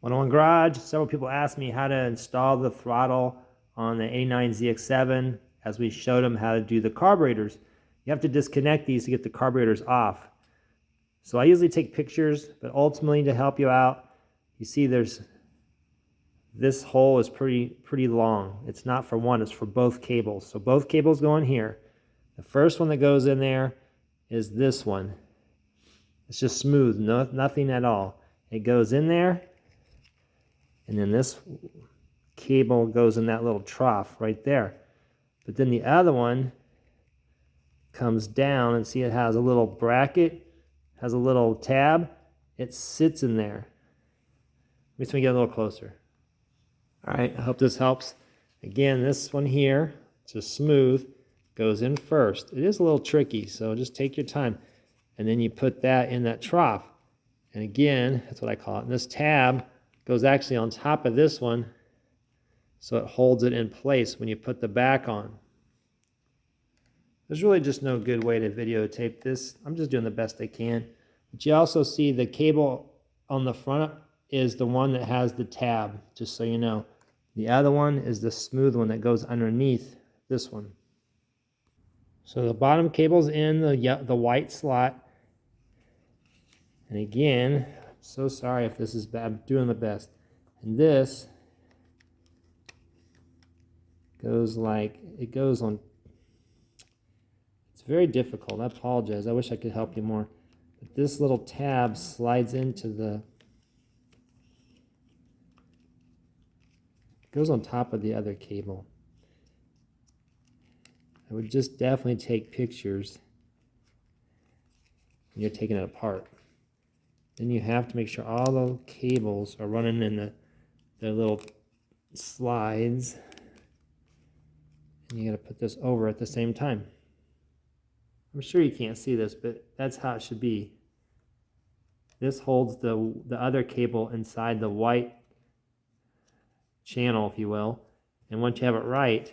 101 Garage. Several people asked me how to install the throttle on the 89 ZX7 as we showed them how to do the carburetors. You have to disconnect these to get the carburetors off. So I usually take pictures, but ultimately to help you out, you see this hole is pretty long. It's not for one, it's for both cables. So both cables go in here. The first one that goes in there is this one. It's just smooth, nothing at all. It goes in there, and then this cable goes in that little trough right there. But then the other one comes down, and see it has a little bracket, has a little tab. It sits in there. Let me get a little closer. All right, I hope this helps. Again, this one here, it's just smooth, goes in first. It is a little tricky, so just take your time. And then you put that in that trough. And again, that's what I call it. And this tab goes actually on top of this one, so it holds it in place when you put the back on. There's really just no good way to videotape this. I'm just doing the best I can. But you also see the cable on the front is the one that has the tab, just so you know. The other one is the smooth one that goes underneath this one. So the bottom cable's in the white slot. And again, I'm so sorry if this is bad. I'm doing the best. And this goes like, it goes on. It's very difficult. I apologize. I wish I could help you more. But this little tab slides into the, goes on top of the other cable. I would just definitely take pictures when you're taking it apart. Then you have to make sure all the cables are running in their little slides. And you got to put this over at the same time. I'm sure you can't see this, but that's how it should be. This holds the other cable inside the white channel, if you will. And once you have it right,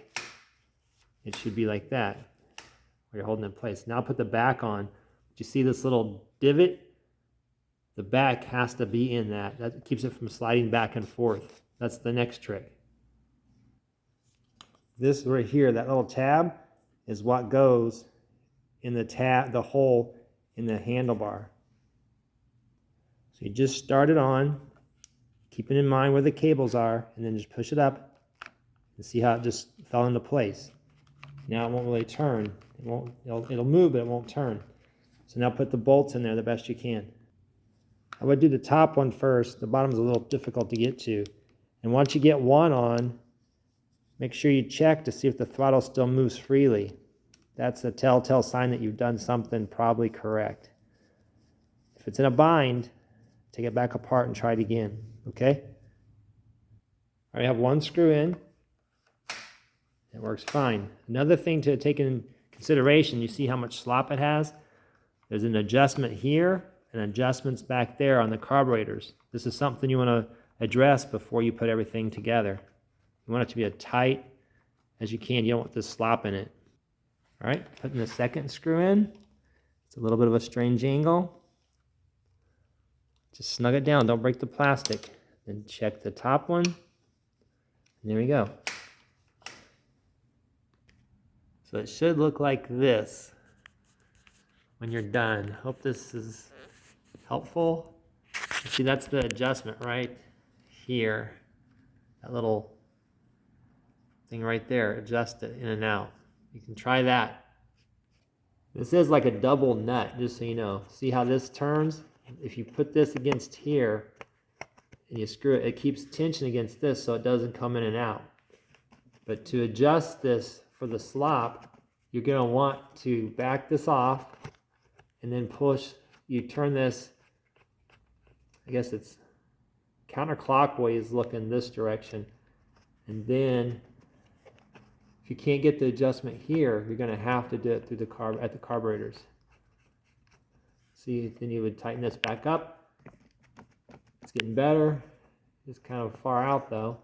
it should be like that, where you're holding it in place. Now put the back on. Do you see this little divot? The back has to be in that. That keeps it from sliding back and forth. That's the next trick. This right here, that little tab, is what goes in the hole in the handlebar. So you just start it on, keeping in mind where the cables are, and then just push it up and see how it just fell into place. Now it won't really turn. It'll move, but it won't turn. So now put the bolts in there the best you can. I would do the top one first. The bottom is a little difficult to get to. And once you get one on, make sure you check to see if the throttle still moves freely. That's a telltale sign that you've done something probably correct. If it's in a bind, take it back apart and try it again, okay? All right, I have one screw in. It works fine. Another thing to take in consideration, you see how much slop it has? There's an adjustment here and adjustments back there on the carburetors. This is something you want to address before you put everything together. You want it to be as tight as you can. You don't want this slop in it. All right, putting the second screw in. It's a little bit of a strange angle. Just snug it down, don't break the plastic. Then check the top one. And there we go. So it should look like this when you're done. Hope this is helpful. See, that's the adjustment right here. That little thing right there, adjust it in and out. You can try that. This is like a double nut, just so you know. See how this turns? If you put this against here and you screw it, it keeps tension against this so it doesn't come in and out. But to adjust this for the slop, you're going to want to back this off and then push. You turn this, I guess it's counterclockwise looking this direction. And then if you can't get the adjustment here, you're going to have to do it through at the carburetors. See, then you would tighten this back up. It's getting better. It's kind of far out though.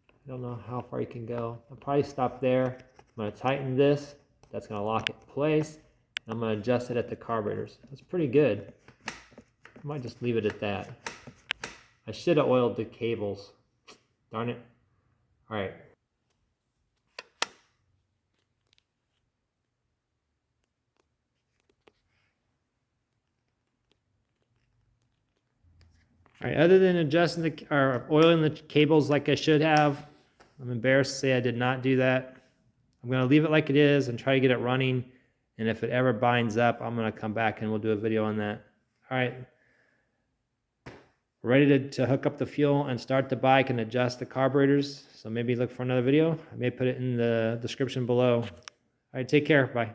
I don't know how far you can go. I'll probably stop there. I'm going to tighten this. That's going to lock it in place. I'm going to adjust it at the carburetors. That's pretty good. I might just leave it at that. I should have oiled the cables. Darn it. All right. All right, other than adjusting or oiling the cables like I should have, I'm embarrassed to say I did not do that. I'm going to leave it like it is and try to get it running. And if it ever binds up, I'm going to come back and we'll do a video on that. All right. Ready to hook up the fuel and start the bike and adjust the carburetors. So maybe look for another video. I may put it in the description below. All right, take care. Bye.